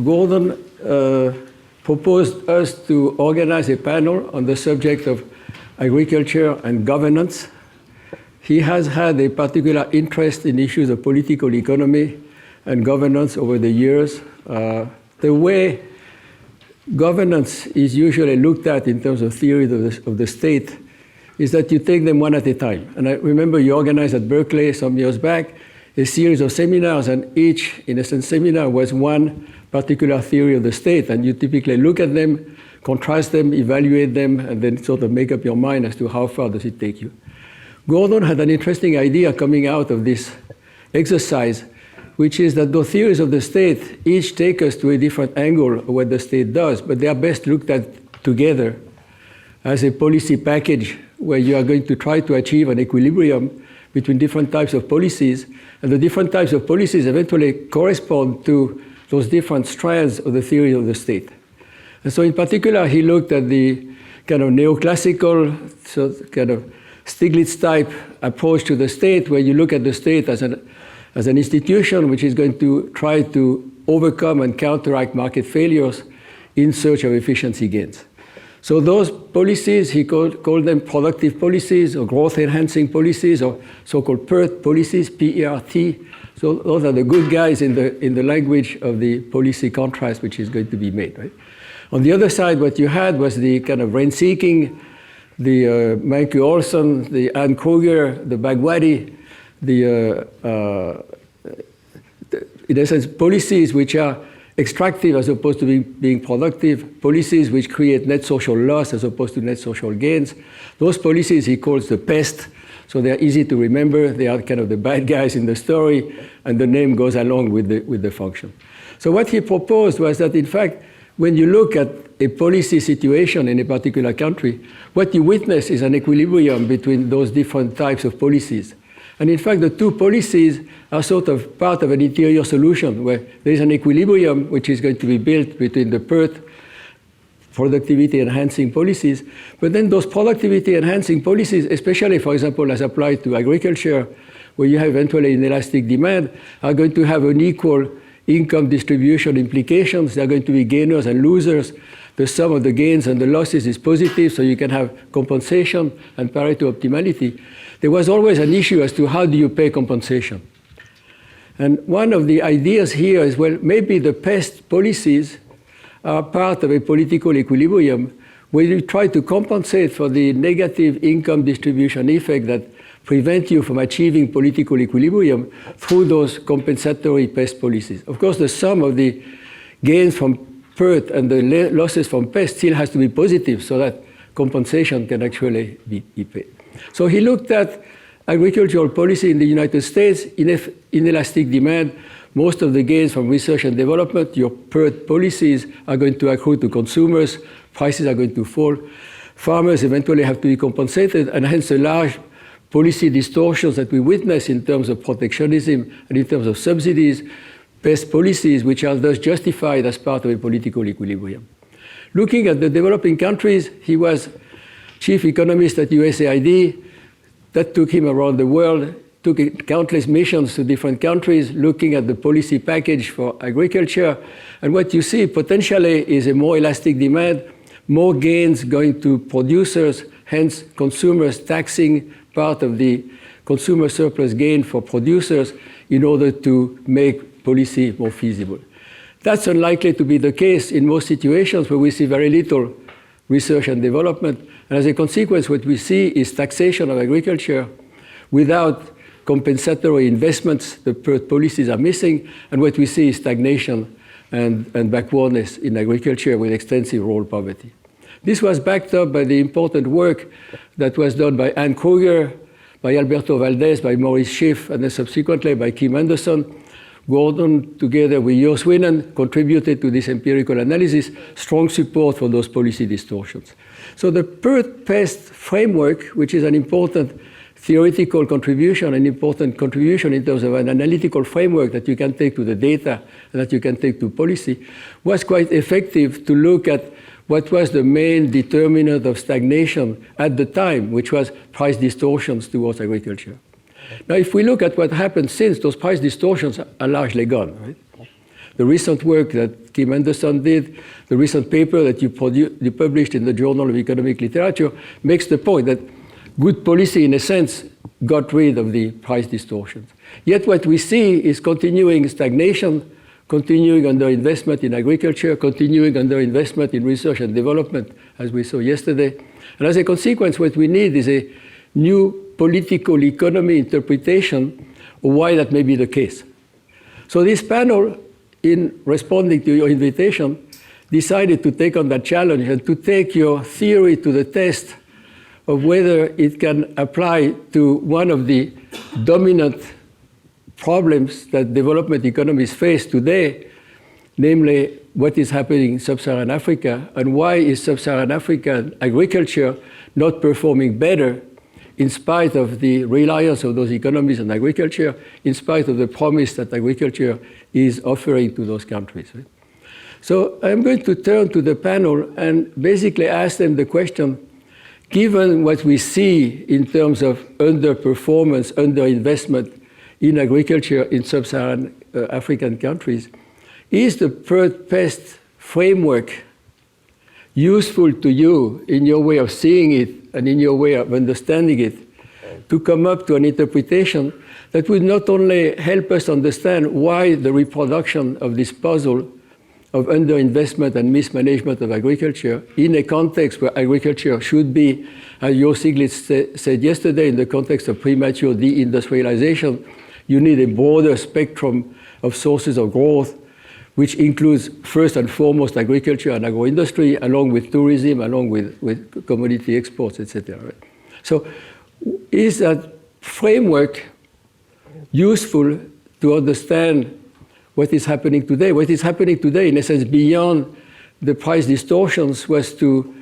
Gordon proposed us to organize a panel on the subject of agriculture and governance. He has had a particular interest in issues of political economy and governance over the years. The way governance is usually looked at in terms of theory of the state is that you take them one at a time. And I remember you organized at Berkeley some years back a series of seminars, and each, in a sense, seminar was one particular theory of the state, and you typically look at them, contrast them, evaluate them, and then sort of make up your mind as to how far does it take you. Gordon had an interesting idea coming out of this exercise, which is that the theories of the state each take us to a different angle of what the state does, but they are best looked at together as a policy package where you are going to try to achieve an equilibrium between different types of policies, and the different types of policies eventually correspond to those different strands of the theory of the state. And so in particular, he looked at the kind of neoclassical, so kind of Stiglitz-type approach to the state, where you look at the state as an institution which is going to try to overcome and counteract market failures in search of efficiency gains. So those policies, he called them productive policies or growth-enhancing policies or so-called PERT policies, P-E-R-T. So those are the good guys in the language of the policy contrast which is going to be made, right? On the other side, what you had was the kind of rent-seeking, the Mankiw-Olson, the Ann Kruger, the Bagwadi, in essence, policies which are extractive as opposed to being productive, policies which create net social loss as opposed to net social gains. Those policies he calls the pest, so they're easy to remember. They are kind of the bad guys in the story, and the name goes along with the function. So what he proposed was that, in fact, when you look at a policy situation in a particular country, what you witness is an equilibrium between those different types of policies. And in fact, the two policies are sort of part of an interior solution where there is an equilibrium which is going to be built between the PERT, productivity-enhancing policies, but then those productivity-enhancing policies, especially, for example, as applied to agriculture, where you have eventually inelastic demand, are going to have unequal income distribution implications. There are going to be gainers and losers. The sum of the gains and the losses is positive, so you can have compensation and Pareto optimality. There was always an issue as to how do you pay compensation. And one of the ideas here is, well, maybe the pest policies are part of a political equilibrium where you try to compensate for the negative income distribution effect that prevent you from achieving political equilibrium through those compensatory pest policies. Of course, the sum of the gains from PERT and the losses from pest still has to be positive so that compensation can actually be paid. So he looked at agricultural policy in the United States, inelastic demand. Most of the gains from research and development, your PERT policies are going to accrue to consumers, prices are going to fall. Farmers eventually have to be compensated, and hence the large policy distortions that we witness in terms of protectionism and in terms of subsidies, pest policies, which are thus justified as part of a political equilibrium. Looking at the developing countries, he was chief economist at USAID. That took him around the world, took countless missions to different countries, looking at the policy package for agriculture. And what you see potentially is a more elastic demand, more gains going to producers, hence consumers taxing part of the consumer surplus gain for producers in order to make policy more feasible. That's unlikely to be the case in most situations where we see very little research and development. And as a consequence, what we see is taxation of agriculture without compensatory investments. The PERT policies are missing. And what we see is stagnation and backwardness in agriculture with extensive rural poverty. This was backed up by the important work that was done by Ann Kruger, by Alberto Valdez, by Maurice Schiff, and then subsequently by Kim Anderson. Gordon, together with Jo Swinen, contributed to this empirical analysis, strong support for those policy distortions. So the PERT pest framework, which is an important theoretical contribution, an important contribution in terms of an analytical framework that you can take to the data and that you can take to policy, was quite effective to look at what was the main determinant of stagnation at the time, which was price distortions towards agriculture. Now, if we look at what happened since, those price distortions are largely gone, right? the recent work that Kim Anderson did, the recent paper that you published in the Journal of Economic Literature, makes the point that good policy, in a sense, got rid of the price distortions. Yet what we see is continuing stagnation, continuing underinvestment in agriculture, continuing underinvestment in research and development, as we saw yesterday. And as a consequence, what we need is a new political economy interpretation of why that may be the case. So this panel, in responding to your invitation, decided to take on that challenge and to take your theory to the test of whether it can apply to one of the dominant problems that development economies face today, namely what is happening in sub-Saharan Africa, and why is sub-Saharan African agriculture not performing better in spite of the reliance of those economies on agriculture, in spite of the promise that agriculture is offering to those countries. So I'm going to turn to the panel and basically ask them the question, given what we see in terms of underperformance, underinvestment in agriculture in sub-Saharan African countries, is the PEST framework useful to you in your way of seeing it and in your way of understanding it to come up to an interpretation that would not only help us understand why the reproduction of this puzzle of underinvestment and mismanagement of agriculture in a context where agriculture should be, as Jo Stiglitz said yesterday, in the context of premature deindustrialization, you need a broader spectrum of sources of growth, which includes first and foremost agriculture and agro-industry, along with tourism, along with commodity exports, etc. So is that framework useful to understand what is happening today? What is happening today, in a sense, beyond the price distortions, was to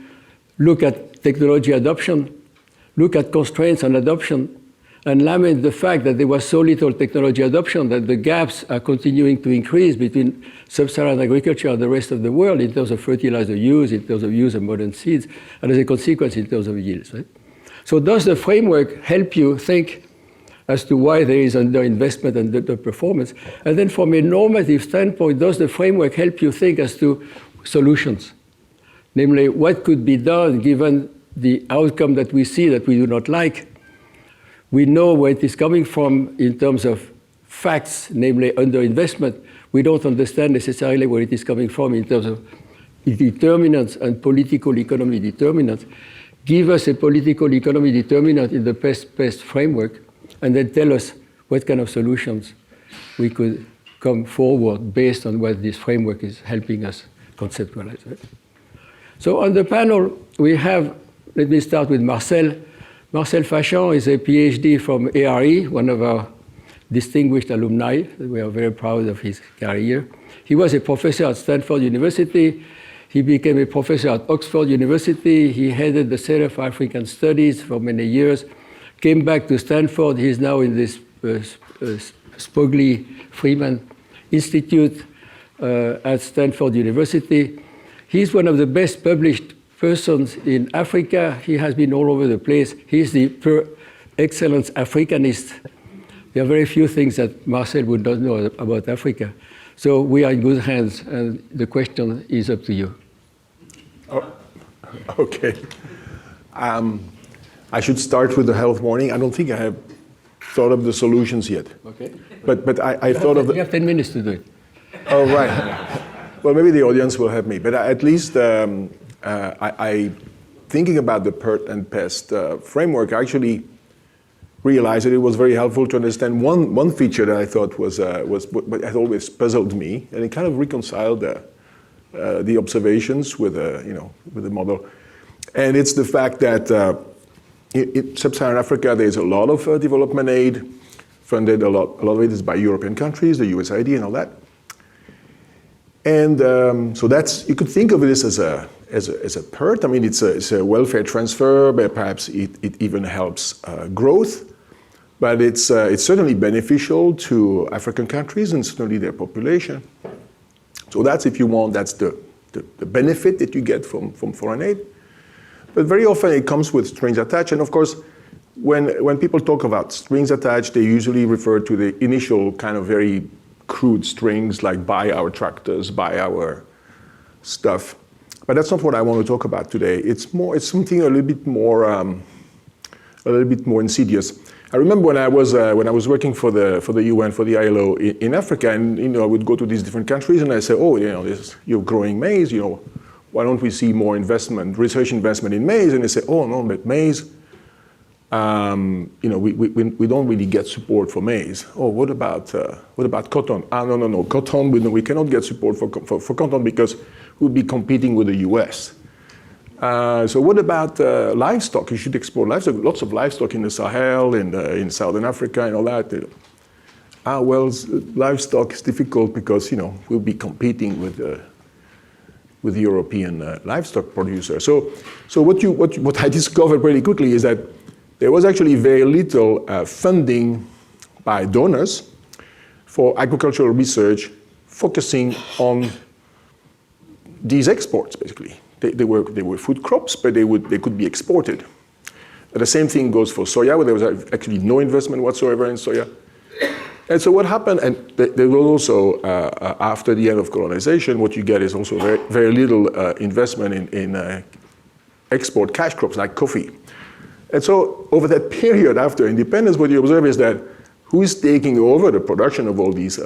look at technology adoption, look at constraints on adoption, and lament the fact that there was so little technology adoption that the gaps are continuing to increase between sub-Saharan agriculture and the rest of the world in terms of fertilizer use, in terms of use of modern seeds, and as a consequence in terms of yields. Right? So does the framework help you think as to why there is underinvestment and underperformance? And then from a normative standpoint, does the framework help you think as to solutions? Namely, what could be done given the outcome that we see that we do not like? We know where it is coming from in terms of facts, namely underinvestment. We don't understand necessarily where it is coming from in terms of determinants and political economy determinants. Give us a political economy determinant in the PEST framework, and then tell us what kind of solutions we could come forward based on what this framework is helping us conceptualize. Right? So on the panel, we have, let me start with Marcel. Marcel Fascio is a PhD from ARE, one of our distinguished alumni. We are very proud of his career. He was a professor at Stanford University. He became a professor at Oxford University. He headed the Center for African Studies for many years. Came back to Stanford. He's now in this Spogli Freeman Institute at Stanford University. He's one of the best published persons in Africa. He has been all over the place. He's the per excellence Africanist. There are very few things that Marcel would not know about Africa. So we are in good hands, and the question is up to you. Oh, okay. I should start with the health warning. I don't think I have thought of the solutions yet. Okay. But I thought of the... You have 10 minutes to do it. Oh, right. Well, maybe the audience will help me. But at least I thinking about the PERT and PEST framework, I actually realized that it was very helpful to understand one feature that I thought was what had always puzzled me, and it kind of reconciled the observations with the model. And it's the fact that in sub-Saharan Africa, there's a lot of development aid funded. A lot of it is by European countries, the USAID and all that. And so that's, you could think of this as a PERT. I mean, it's a welfare transfer, but perhaps it even helps growth. But it's certainly beneficial to African countries and certainly their population. So that's, if you want, that's the benefit that you get from foreign aid. But very often it comes with strings attached. And of course, when people talk about strings attached, they usually refer to the initial kind of very crude strings, like buy our tractors, buy our stuff. But that's not what I want to talk about today. It's something a little bit more insidious. I remember when I was working for the UN, for the ILO in Africa, and I would go to these different countries, and I say, oh, you're growing maize, why don't we see more investment, research investment in maize? And they say, oh no, but maize, we don't really get support for maize. Oh, what about cotton? No, cotton, we cannot get support for cotton because we'll be competing with the US. So what about livestock? You should export livestock. Lots of livestock in the Sahel, in Southern Africa, and all that. Livestock is difficult because we'll be competing with European livestock producers. So what I discovered pretty quickly is that there was actually very little funding by donors for agricultural research focusing on these exports, basically. They were food crops, but they could be exported. The same thing goes for soya, where there was actually no investment whatsoever in soya. And so what happened, and there was also, after the end of colonization, what you get is also very, very little investment in export cash crops like coffee. And so over that period after independence, what you observe is that who is taking over the production of all these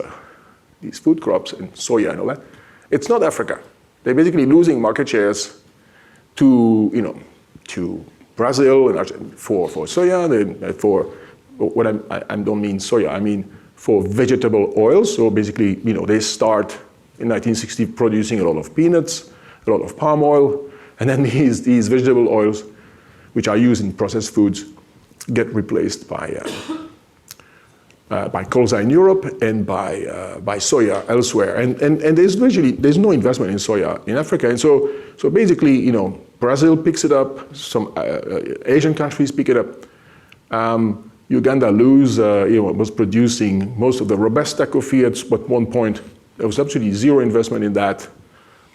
food crops and soya and all that? It's not Africa. They're basically losing market shares to Brazil and Argentina for soya, for what I don't mean soya, I mean for vegetable oils. So basically, they start in 1960 producing a lot of peanuts, a lot of palm oil, and then these vegetable oils, which are used in processed foods, get replaced by colza in Europe and by soya elsewhere. And there's no investment in soya in Africa. And so basically, Brazil picks it up, some Asian countries pick it up. Uganda was producing most of the Robusta coffee at one point. There was absolutely zero investment in that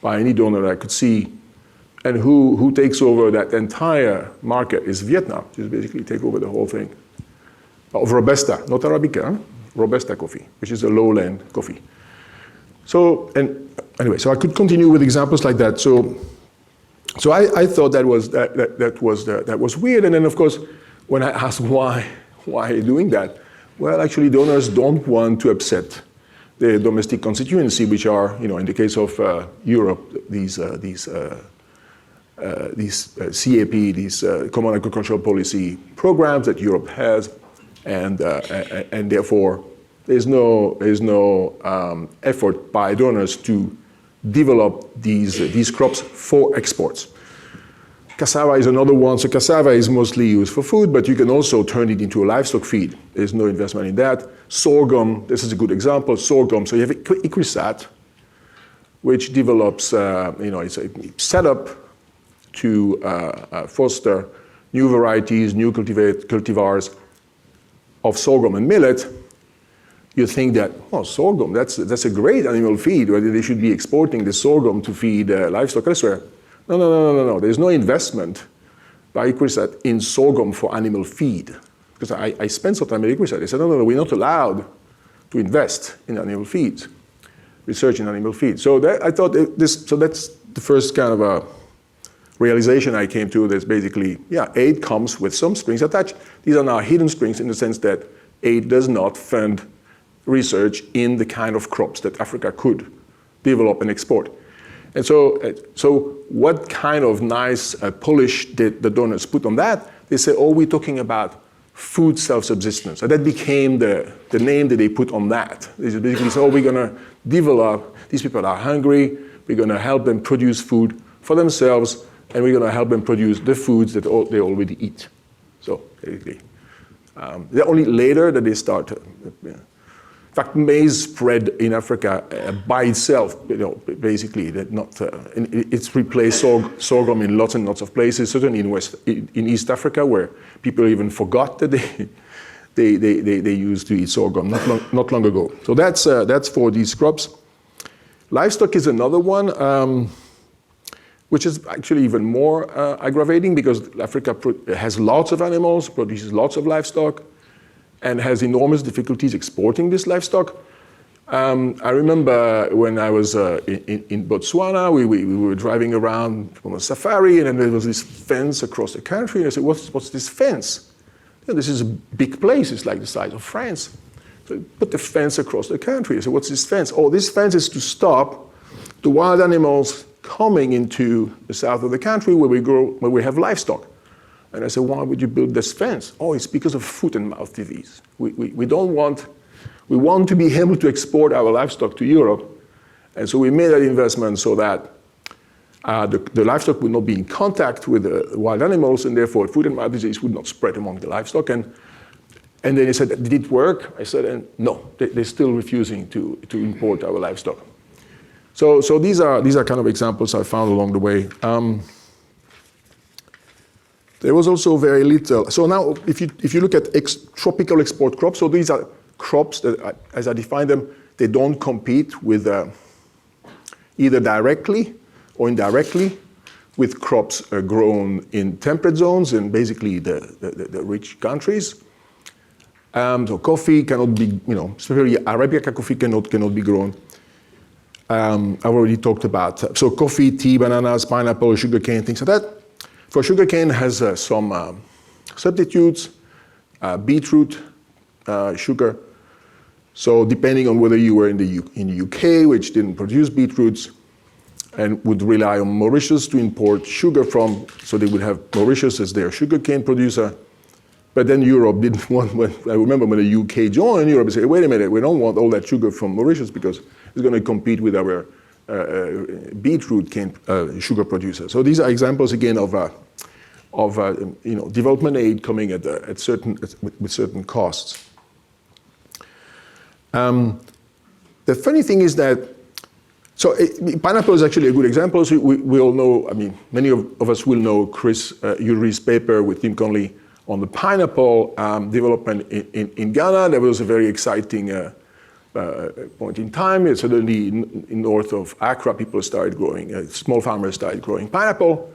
by any donor that I could see. And who takes over that entire market is Vietnam, just basically take over the whole thing. Of Robusta, not Arabica, Robusta coffee, which is a lowland coffee. So I could continue with examples like that. So I thought that was weird. And then of course, when I asked why are you doing that? Well, actually, donors don't want to upset the domestic constituency, which are, in the case of Europe, these CAP, these Common Agricultural Policy programs that Europe has. And therefore, there's no effort by donors to develop these crops for exports. Cassava is another one. So cassava is mostly used for food, but you can also turn it into a livestock feed. There's no investment in that. Sorghum, this is a good example. Sorghum. So you have Icrisat, which develops, it's a setup to foster new varieties, new cultivars of sorghum and millet. You think that, sorghum, that's a great animal feed, whether they should be exporting the sorghum to feed livestock elsewhere. No. There's no investment by Icrisat in sorghum for animal feed. Because I spent some time at Icrisat. They said, no, we're not allowed to invest in animal feeds, research in animal feed. So I thought so that's the first kind of a realization I came to. That's basically, aid comes with some strings attached. These are now hidden strings in the sense that aid does not fund research in the kind of crops that Africa could develop and export. And so what kind of nice polish did the donors put on that? They say, we're talking about food self-subsistence. And that became the name that they put on that. They basically say, we're going to develop, these people are hungry, we're going to help them produce food for themselves, and we're going to help them produce the foods that they already eat. So basically, they're only later that they start. In fact, maize spread in Africa by itself, basically, it's replaced sorghum in lots and lots of places. Certainly in East Africa, where people even forgot that they used to eat sorghum not long ago. So that's for these crops. Livestock is another one, which is actually even more aggravating because Africa has lots of animals, produces lots of livestock, and has enormous difficulties exporting this livestock. I remember when I was in Botswana, we were driving around on a safari, and then there was this fence across the country. And I said, what's this fence? You know, this is a big place. It's like the size of France. So I put the fence across the country. I said, what's this fence? Oh, this fence is to stop the wild animals coming into the south of the country where we have livestock. And I said, why would you build this fence? Oh, it's because of foot and mouth disease. We want to be able to export our livestock to Europe. And so we made that investment so that the livestock would not be in contact with the wild animals, and therefore foot and mouth disease would not spread among the livestock. And then he said, did it work? I said, no, they're still refusing to import our livestock. So these are kind of examples I found along the way. There was also very little. So now, if you look at tropical export crops, so these are crops that, as I define them, they don't compete with either directly or indirectly with crops grown in temperate zones and basically the rich countries. So coffee cannot be, especially Arabica coffee cannot be grown. I've already talked about, so coffee, tea, bananas, pineapple, sugarcane, things like that. For sugarcane has some substitutes, beetroot, sugar. So depending on whether you were in the UK, which didn't produce beetroots, and would rely on Mauritius to import sugar from, so they would have Mauritius as their sugarcane producer. But then Europe didn't want, I remember when the UK joined, Europe said, wait a minute, we don't want all that sugar from Mauritius because it's going to compete with our beetroot cane sugar producer. So these are examples again of development aid coming with certain costs. The funny thing is that, pineapple is actually a good example. So we all know, many of us will know Chris Urey's paper with Tim Conley on the pineapple development in Ghana. That was a very exciting point in time. Suddenly, in north of Accra, people started growing, small farmers started growing pineapple.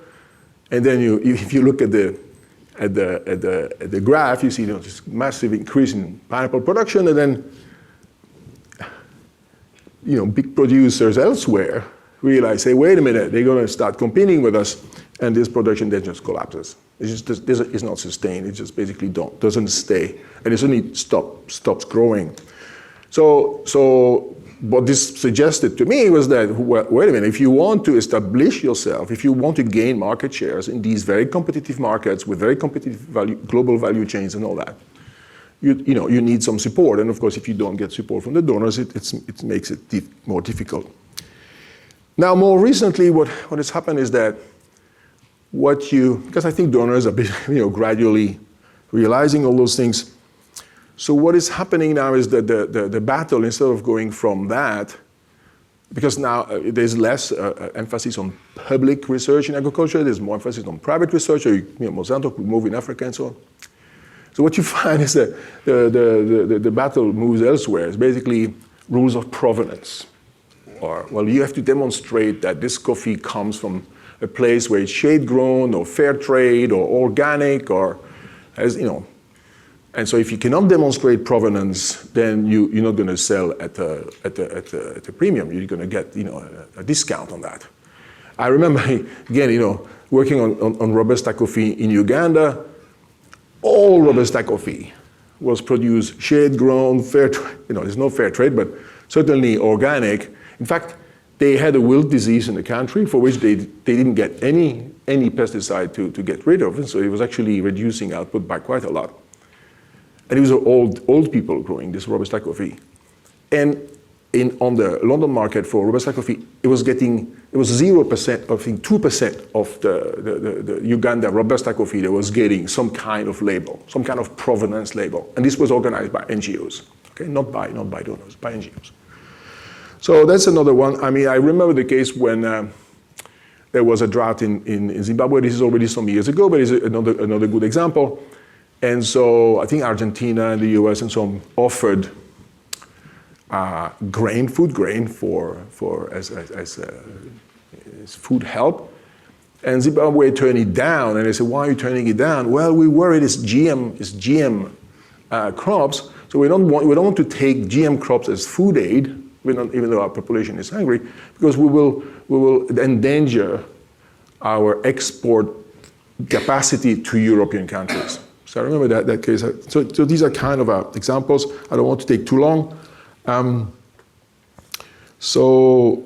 And then if you look at the graph, you see this massive increase in pineapple production, and then big producers elsewhere realize, hey, wait a minute, they're going to start competing with us, and this production then just collapses. It's not sustained. It just basically doesn't stay, and it suddenly stops growing. So what this suggested to me was that, well, wait a minute, if you want to establish yourself, if you want to gain market shares in these very competitive markets with very competitive global value chains and all that, you need some support. And of course, if you don't get support from the donors, it makes it more difficult. Now, more recently, what has happened is that because I think donors are gradually realizing all those things. So what is happening now is that the battle, instead of going from that, because now there's less emphasis on public research in agriculture, there's more emphasis on private research. So Monsanto could move in Africa and so on. So what you find is that the battle moves elsewhere. It's basically rules of provenance. Or, well, you have to demonstrate that this coffee comes from a place where it's shade grown or fair trade or organic or and so if you cannot demonstrate provenance, then you're not going to sell at a premium. You're going to get a discount on that. I remember again working on Robusta coffee in Uganda. All Robusta coffee was produced shade grown, fair trade. There's no fair trade, but certainly organic. In fact, they had a wilt disease in the country for which they didn't get any pesticide to get rid of, and so it was actually reducing output by quite a lot. And it was old people growing this Robusta coffee. And on the London market for Robusta coffee, it was 0%, I think 2% of the Uganda Robusta coffee that was getting some kind of label, some kind of provenance label. And this was organized by NGOs, okay? Not by donors, by NGOs. So that's another one. I remember the case when there was a drought in Zimbabwe. This is already some years ago, but it's another good example. And so I think Argentina and the US and so on offered food grain as food help. And Zimbabwe turned it down. And they said, why are you turning it down? Well, we worried it's GM crops. So we don't want to take GM crops as food aid. even though our population is hungry, because we will endanger our export capacity to European countries. So I remember that case. So these are kind of examples. I don't want to take too long. So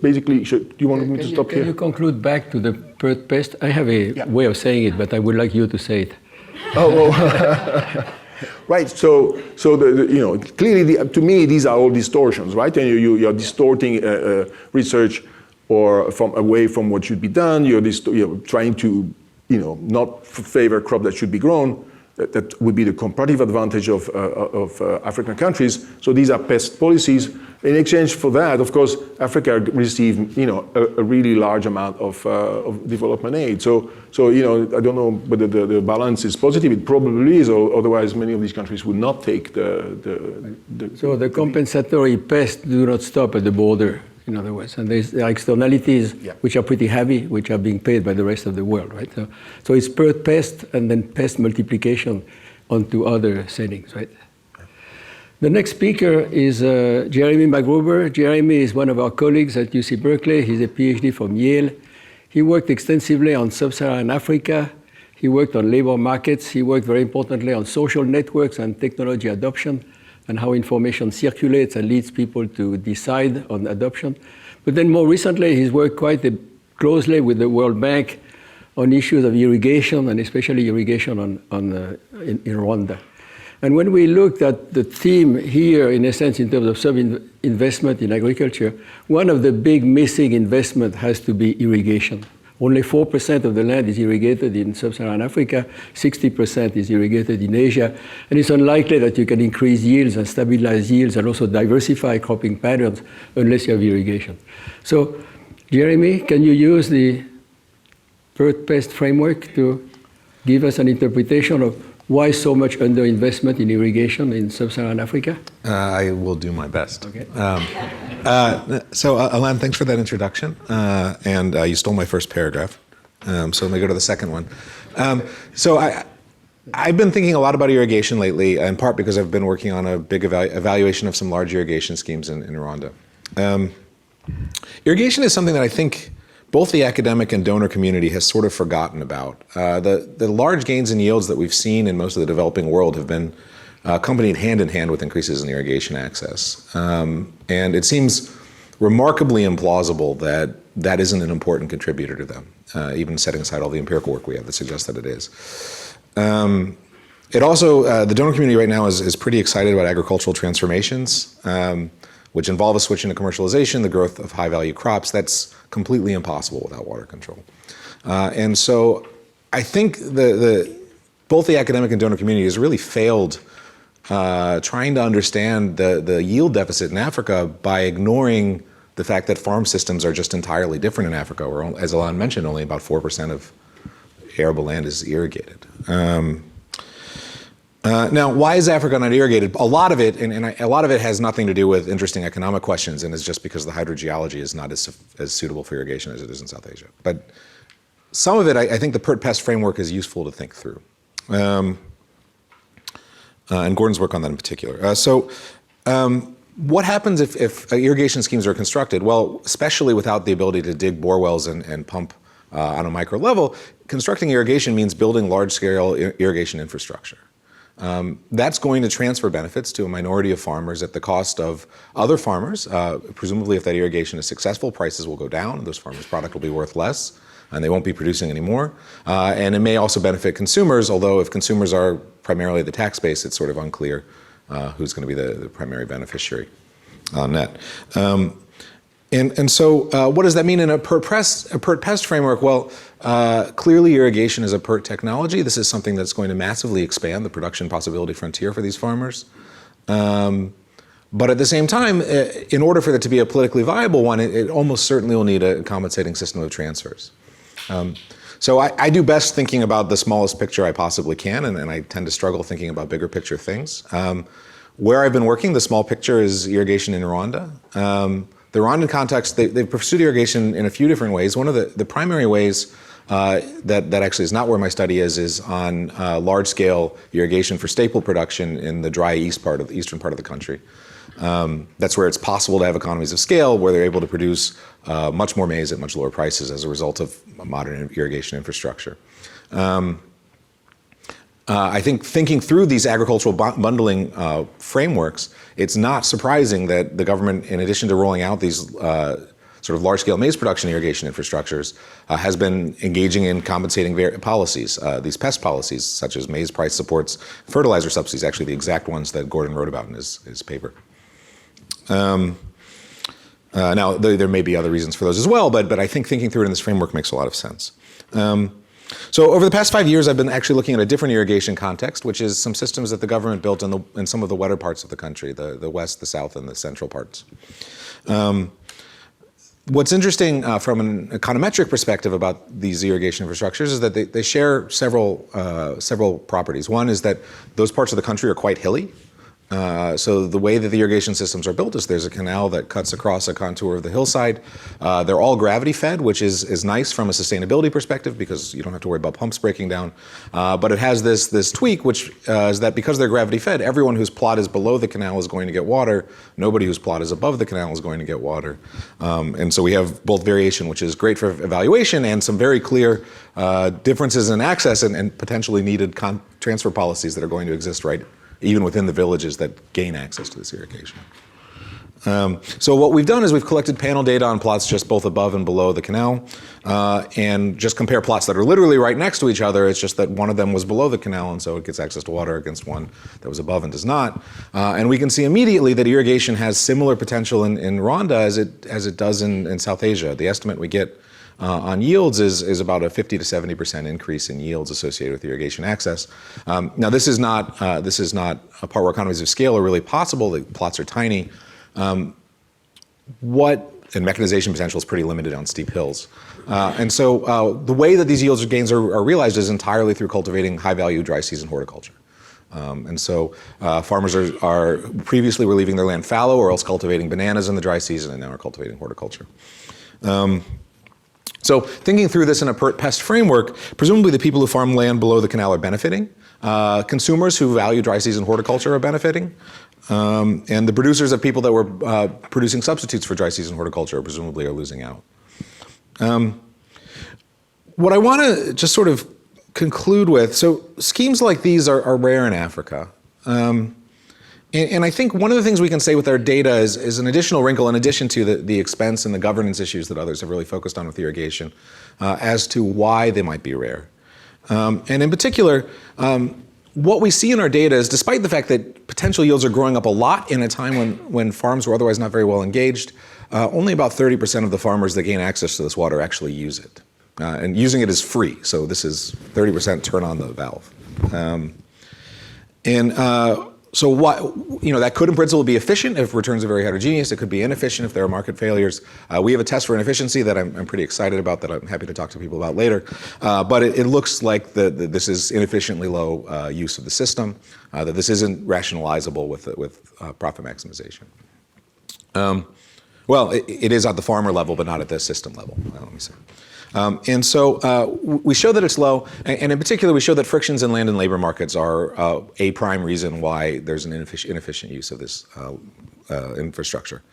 basically, do you want me to stop here? Can you conclude back to the Perth pest? I have a way of saying it, but I would like you to say it. Right. So clearly, to me, these are all distortions, right? And you're distorting research or away from what should be done. You're trying to, not favor crop that should be grown. That would be the comparative advantage of African countries. So these are pest policies. In exchange for that, of course, Africa received, a really large amount of development aid. So I don't know whether the balance is positive. It probably is. Or otherwise, many of these countries would not take the So the compensatory pests do not stop at the border, in other words, and there are externalities which are pretty heavy, which are being paid by the rest of the world, right? So it's per pest and then pest multiplication onto other settings, right? The next speaker is Jeremy Macgruber. Jeremy is one of our colleagues at UC Berkeley. He's a PhD from Yale. He worked extensively on sub-Saharan Africa. He worked on labor markets. He worked very importantly on social networks and technology adoption and how information circulates and leads people to decide on adoption. But then more recently, he's worked quite closely with the World Bank on issues of irrigation, and especially irrigation in Rwanda. And when we looked at the theme here, in a sense, in terms of sub-investment in agriculture, one of the big missing investment has to be irrigation. Only 4% of the land is irrigated in sub-Saharan Africa, 60% is irrigated in Asia, and it's unlikely that you can increase yields and stabilize yields and also diversify cropping patterns unless you have irrigation. So, Jeremy, can you use the Perth pest framework to give us an interpretation of why so much underinvestment in irrigation in sub-Saharan Africa? I will do my best. Okay. So, Alain, thanks for that introduction. And you stole my first paragraph. So let me go to the second one. So I've been thinking a lot about irrigation lately, in part because I've been working on a big evaluation of some large irrigation schemes in Rwanda. Irrigation is something that I think both the academic and donor community has sort of forgotten about. The large gains in yields that we've seen in most of the developing world have been accompanied hand in hand with increases in irrigation access. And it seems remarkably implausible that that isn't an important contributor to them, even setting aside all the empirical work we have that suggests that it is. It also, the donor community right now is pretty excited about agricultural transformations, which involve a switch into commercialization, the growth of high-value crops. That's completely impossible without water control. And so I think both the academic and donor community has really failed trying to understand the yield deficit in Africa by ignoring the fact that farm systems are just entirely different in Africa, where, as Alain mentioned, only about 4% of arable land is irrigated. Now, why is Africa not irrigated? A lot of it, a lot of it has nothing to do with interesting economic questions, and it's just because the hydrogeology is not as suitable for irrigation as it is in South Asia. But some of it, I think the PERT pest framework is useful to think through. And Gordon's work on that in particular. What happens if irrigation schemes are constructed? Well, especially without the ability to dig bore wells and pump on a micro level, constructing irrigation means building large-scale irrigation infrastructure. That's going to transfer benefits to a minority of farmers at the cost of other farmers. Presumably, if that irrigation is successful, prices will go down, and those farmers' product will be worth less, and they won't be producing anymore. And it may also benefit consumers, although if consumers are primarily the tax base, it's sort of unclear who's going to be the primary beneficiary on that. And so what does that mean in a PERT pest framework? Well, clearly irrigation is a PERT technology. This is something that's going to massively expand the production possibility frontier for these farmers. But at the same time, in order for it to be a politically viable one, it almost certainly will need a compensating system of transfers. So I do best thinking about the smallest picture I possibly can, and I tend to struggle thinking about bigger picture things. Where I've been working, the small picture is irrigation in Rwanda. The Rwandan context, they've pursued irrigation in a few different ways. One of the primary ways that actually is not where my study is on large-scale irrigation for staple production in the dry eastern part of the country. That's where it's possible to have economies of scale, where they're able to produce much more maize at much lower prices as a result of modern irrigation infrastructure. I think thinking through these agricultural bundling frameworks, it's not surprising that the government, in addition to rolling out these sort of large-scale maize production irrigation infrastructures, has been engaging in compensating policies, these pest policies, such as maize price supports, fertilizer subsidies, actually the exact ones that Gordon wrote about in his paper. Now, there may be other reasons for those as well, but I think thinking through it in this framework makes a lot of sense. So over the past 5 years, I've been actually looking at a different irrigation context, which is some systems that the government built in some of the wetter parts of the country, the west, the south, and the central parts. What's interesting from an econometric perspective about these irrigation infrastructures is that they share several properties. One is that those parts of the country are quite hilly. So the way that the irrigation systems are built is there's a canal that cuts across a contour of the hillside. They're all gravity fed, which is nice from a sustainability perspective because you don't have to worry about pumps breaking down. But it has this tweak, which is that because they're gravity fed, everyone whose plot is below the canal is going to get water. Nobody whose plot is above the canal is going to get water. And so we have both variation, which is great for evaluation, and some very clear differences in access and potentially needed transfer policies that are going to exist even within the villages that gain access to this irrigation. So what we've done is we've collected panel data on plots just both above and below the canal, and just compare plots that are literally right next to each other. It's just that one of them was below the canal, and so it gets access to water, against one that was above and does not. And we can see immediately that irrigation has similar potential in Rwanda as it does in South Asia. The estimate we get on yields is about a 50 to 70% increase in yields associated with irrigation access. Now this is not a part where economies of scale are really possible. The plots are tiny. And mechanization potential is pretty limited on steep hills. And so the way that these yields gains are realized is entirely through cultivating high-value dry season horticulture. And so farmers are previously were leaving their land fallow or else cultivating bananas in the dry season, and now are cultivating horticulture. So thinking through this in a pest framework, presumably the people who farm land below the canal are benefiting. Consumers who value dry season horticulture are benefiting. And the producers of people that were producing substitutes for dry season horticulture presumably are losing out. What I want to just sort of conclude with, so schemes like these are rare in Africa. And I think one of the things we can say with our data is an additional wrinkle in addition to the expense and the governance issues that others have really focused on with irrigation as to why they might be rare. And in particular, what we see in our data is despite the fact that potential yields are growing up a lot in a time when farms were otherwise not very well engaged, only about 30% of the farmers that gain access to this water actually use it. And using it is free, so this is 30% turn on the valve. So that could in principle be efficient if returns are very heterogeneous. It could be inefficient if there are market failures. We have a test for inefficiency that I'm pretty excited about that I'm happy to talk to people about later. But it looks like this is inefficiently low use of the system, that this isn't rationalizable with profit maximization. Well, it is at the farmer level, but not at the system level, let me say. And so we show that it's low, and in particular, we show that frictions in land and labor markets are a prime reason why there's an inefficient use of this infrastructure.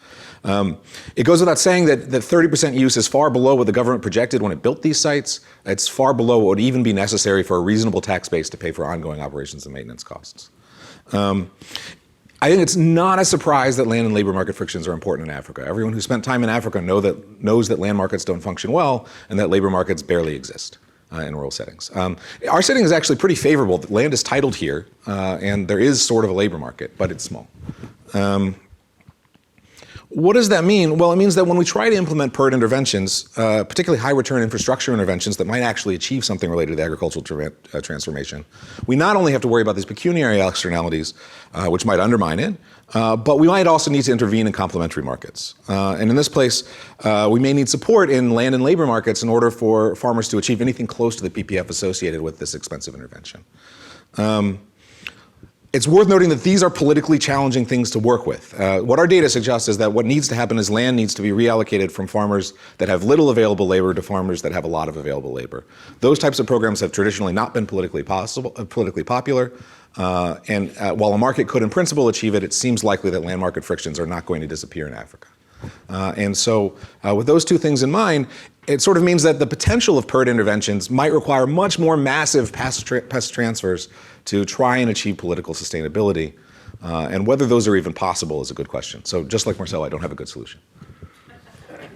It goes without saying that 30% use is far below what the government projected when it built these sites. It's far below what would even be necessary for a reasonable tax base to pay for ongoing operations and maintenance costs. I think it's not a surprise that land and labor market frictions are important in Africa. Everyone who spent time in Africa knows that land markets don't function well and that labor markets barely exist in rural settings. Our setting is actually pretty favorable. The land is titled here, and there is sort of a labor market, but it's small. What does that mean? Well, it means that when we try to implement PERT interventions, particularly high return infrastructure interventions that might actually achieve something related to the agricultural transformation, we not only have to worry about these pecuniary externalities, which might undermine it, but we might also need to intervene in complementary markets. And in this place, we may need support in land and labor markets in order for farmers to achieve anything close to the PPF associated with this expensive intervention. it's worth noting that these are politically challenging things to work with. What our data suggests is that what needs to happen is land needs to be reallocated from farmers that have little available labor to farmers that have a lot of available labor. Those types of programs have traditionally not been politically popular. And while a market could in principle achieve it, it seems likely that land market frictions are not going to disappear in Africa. And so with those two things in mind, it sort of means that the potential of PERT interventions might require much more massive pest transfers to try and achieve political sustainability. And whether those are even possible is a good question. So just like Marcel, I don't have a good solution.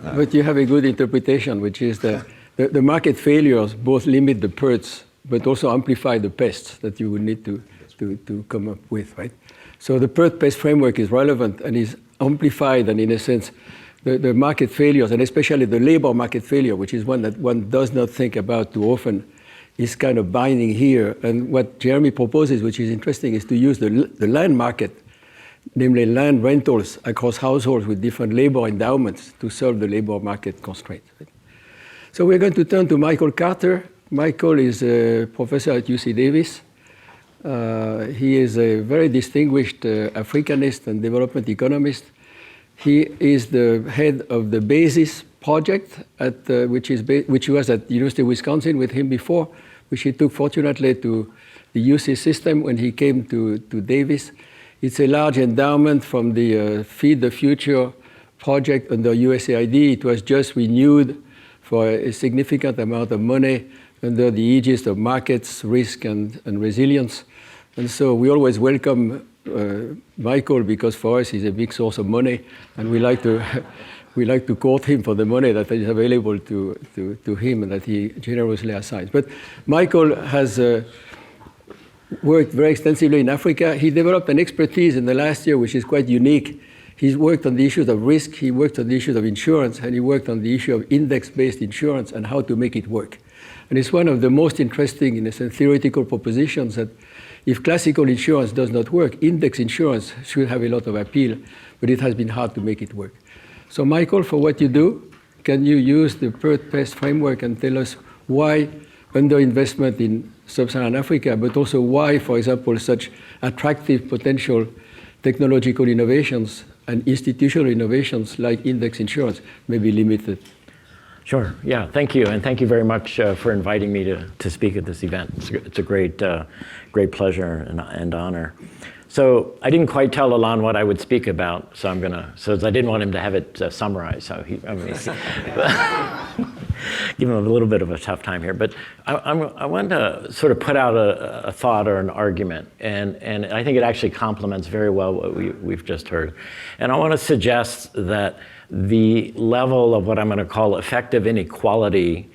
But you have a good interpretation, which is the market failures both limit the PERTs, but also amplify the pests that you would need to come up with, right? So the PERT pest framework is relevant and is amplified, and in a sense, the market failures, and especially the labor market failure, which is one that one does not think about too often, is kind of binding here. And what Jeremy proposes, which is interesting, is to use the land market, namely land rentals across households with different labor endowments to solve the labor market constraints. Right? So we're going to turn to Michael Carter. Michael is a professor at UC Davis. He is a very distinguished Africanist and development economist. He is the head of the BASIS project, which was at the University of Wisconsin with him before, which he took fortunately to the UC system when he came to Davis. It's a large endowment from the Feed the Future project under USAID. It was just renewed for a significant amount of money under the aegis of markets, risk, and resilience. And so we always welcome Michael, because for us he's a big source of money, and we like to court him for the money that is available to him and that he generously assigns. But Michael has worked very extensively in Africa. He developed an expertise in the last year which is quite unique. He's worked on the issues of risk, he worked on the issues of insurance, and he worked on the issue of index-based insurance and how to make it work. And it's one of the most interesting, in a sense, theoretical propositions that if classical insurance does not work, index insurance should have a lot of appeal, but it has been hard to make it work. So Michael, for what you do, can you use the PERT pest framework and tell us why underinvestment in sub-Saharan Africa, but also why, for example, such attractive potential technological innovations and institutional innovations like index insurance may be limited? Sure. Yeah. Thank you, and thank you very much for inviting me to speak at this event. It's a great pleasure and honor. So I didn't quite tell Alain what I would speak about, so I didn't want him to have it summarized. So give him a little bit of a tough time here. But I want to sort of put out a thought or an argument, and I think it actually complements very well what we've just heard. And I want to suggest that the level of what I'm going to call effective inequality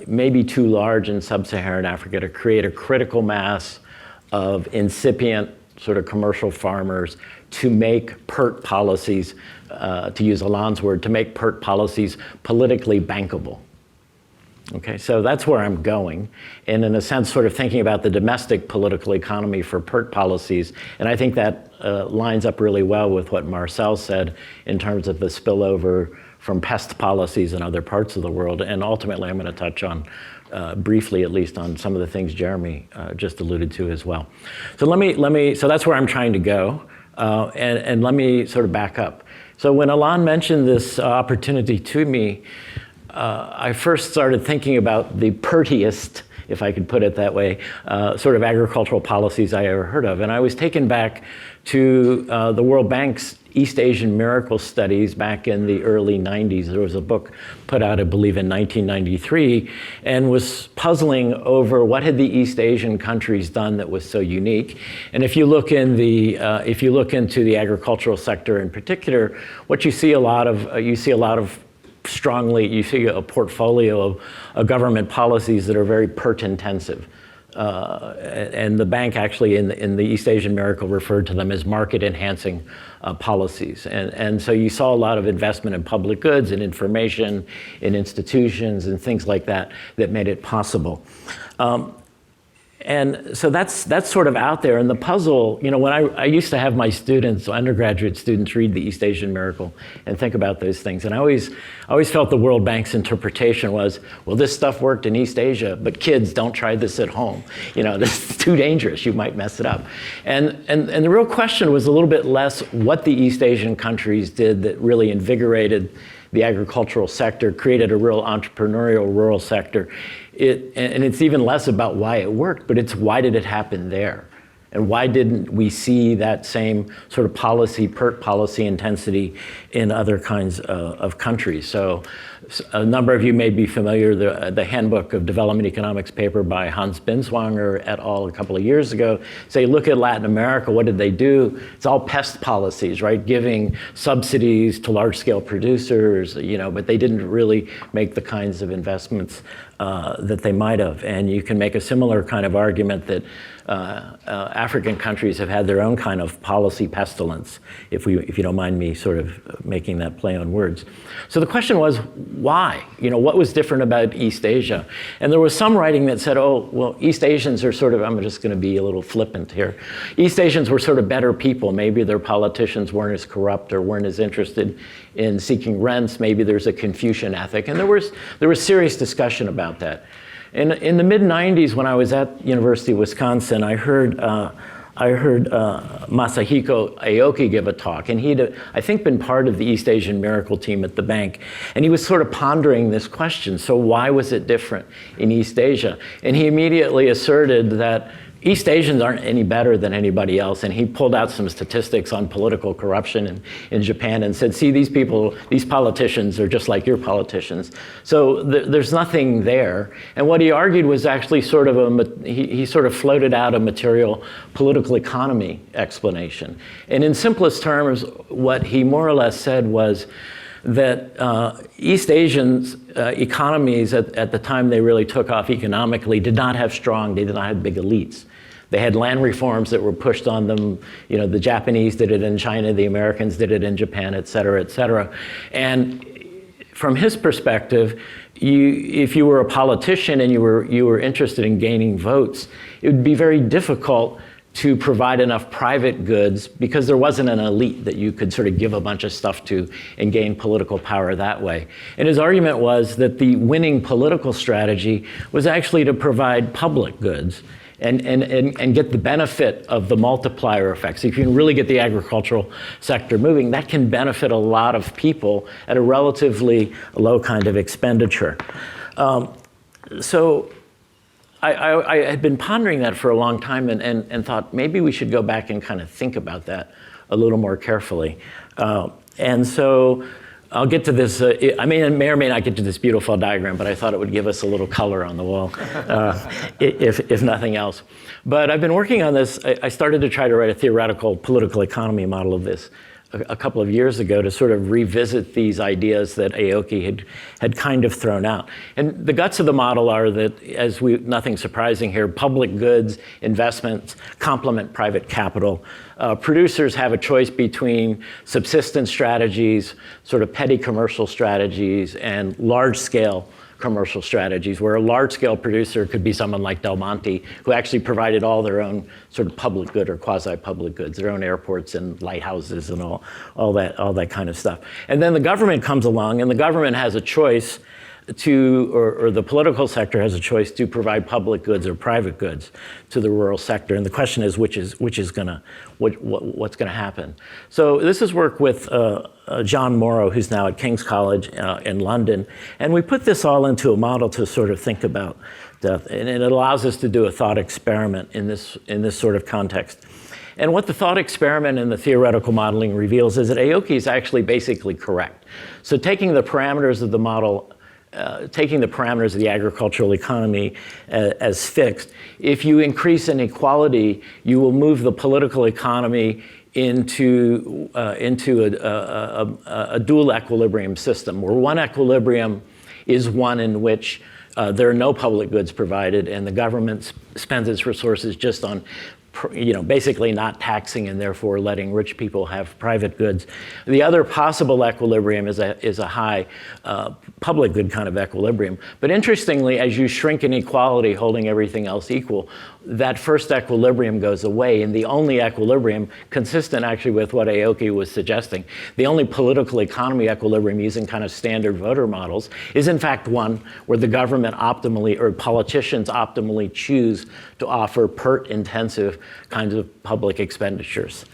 may be too large in sub-Saharan Africa to create a critical mass of incipient sort of commercial farmers to make PERT policies, to use Alain's word, to make PERT policies politically bankable. Okay, so that's where I'm going, and in a sense sort of thinking about the domestic political economy for PERT policies, and I think that lines up really well with what Marcel said in terms of the spillover from pest policies in other parts of the world, and ultimately I'm going to touch on, briefly at least, on some of the things Jeremy just alluded to as well. So so that's where I'm trying to go, and let me sort of back up. So when Alain mentioned this opportunity to me, I first started thinking about the PERTiest, if I could put it that way, sort of agricultural policies I ever heard of. And I was taken back to the World Bank's East Asian Miracle Studies back in the early 90s. There was a book put out, I believe, in 1993, and was puzzling over what had the East Asian countries done that was so unique. And if you look in if you look into the agricultural sector in particular, what you see a lot of, you see a portfolio of government policies that are very PERT intensive. And the bank actually in the East Asian Miracle referred to them as market enhancing policies. And so you saw a lot of investment in public goods and information, in institutions and things like that that made it possible. And so that's sort of out there. And the puzzle, you know, when I used to have my students, undergraduate students, read the East Asian Miracle and think about those things. And I always felt the World Bank's interpretation was, well, this stuff worked in East Asia, but kids, don't try this at home. You know, this is too dangerous. You might mess it up. And the real question was a little bit less what the East Asian countries did that really invigorated the agricultural sector, created a real entrepreneurial rural sector. And it's even less about why it worked, but it's why did it happen there? And why didn't we see that same sort of PERT policy intensity in other kinds of countries? So a number of you may be familiar, the Handbook of Development Economics paper by Hans Binswanger et al. A couple of years ago, say, look at Latin America, what did they do? It's all pest policies, right? Giving subsidies to large-scale producers, you know, but they didn't really make the kinds of investments that they might have. And you can make a similar kind of argument that African countries have had their own kind of policy pestilence, if you don't mind me sort of making that play on words. So the question was, why? You know, what was different about East Asia? And there was some writing that said, oh, well, East Asians are sort of, I'm just going to be a little flippant here. East Asians were sort of better people. Maybe their politicians weren't as corrupt or weren't as interested in seeking rents. Maybe there's a Confucian ethic. And there was serious discussion about that. In the mid-90s, when I was at University of Wisconsin, I heard Masahiko Aoki give a talk, and he'd, I think, been part of the East Asian Miracle team at the bank, and he was sort of pondering this question, so why was it different in East Asia? And he immediately asserted that East Asians aren't any better than anybody else, and he pulled out some statistics on political corruption in Japan and said, see, these people, these politicians are just like your politicians. So there's nothing there. And what he argued was actually sort of he sort of floated out a material political economy explanation. And in simplest terms, what he more or less said was that East Asians' economies at the time they really took off economically they did not have big elites. They had land reforms that were pushed on them. You know, the Japanese did it in China, the Americans did it in Japan, et cetera, et cetera. And from his perspective, if you were a politician and you were interested in gaining votes, it would be very difficult to provide enough private goods because there wasn't an elite that you could sort of give a bunch of stuff to and gain political power that way. And his argument was that the winning political strategy was actually to provide public goods and get the benefit of the multiplier effects. So if you can really get the agricultural sector moving, that can benefit a lot of people at a relatively low kind of expenditure. So I had been pondering that for a long time and thought maybe we should go back and kind of think about that a little more carefully. And so I'll get to this, I may or may not get to this beautiful diagram, but I thought it would give us a little color on the wall, if nothing else. But I've been working on this. I started to try to write a theoretical political economy model of this a couple of years ago to sort of revisit these ideas that Aoki had kind of thrown out. And the guts of the model are that, nothing surprising here, public goods, investments complement private capital. Producers have a choice between subsistence strategies, sort of petty commercial strategies, and large-scale commercial strategies, where a large-scale producer could be someone like Del Monte, who actually provided all their own sort of public good or quasi-public goods, their own airports and lighthouses and all that kind of stuff. And then the government comes along, and the government has a choice or the political sector has a choice to provide public goods or private goods to the rural sector. And the question is, what's gonna happen? So this is work with John Morrow, who's now at King's College in London. And we put this all into a model to sort of think about death. And it allows us to do a thought experiment in this sort of context. And what the thought experiment and the theoretical modeling reveals is that Aoki is actually basically correct. So taking the parameters of the model, taking the parameters of the agricultural economy as fixed, if you increase inequality, you will move the political economy into a dual equilibrium system, where one equilibrium is one in which there are no public goods provided and the government spends its resources just on basically not taxing and therefore letting rich people have private goods. The other possible equilibrium is a high public good kind of equilibrium. But interestingly, as you shrink inequality, holding everything else equal, that first equilibrium goes away, and the only equilibrium, consistent actually with what Aoki was suggesting, the only political economy equilibrium using kind of standard voter models is in fact one where the government optimally, or politicians optimally choose to offer PERT-intensive kinds of public expenditures.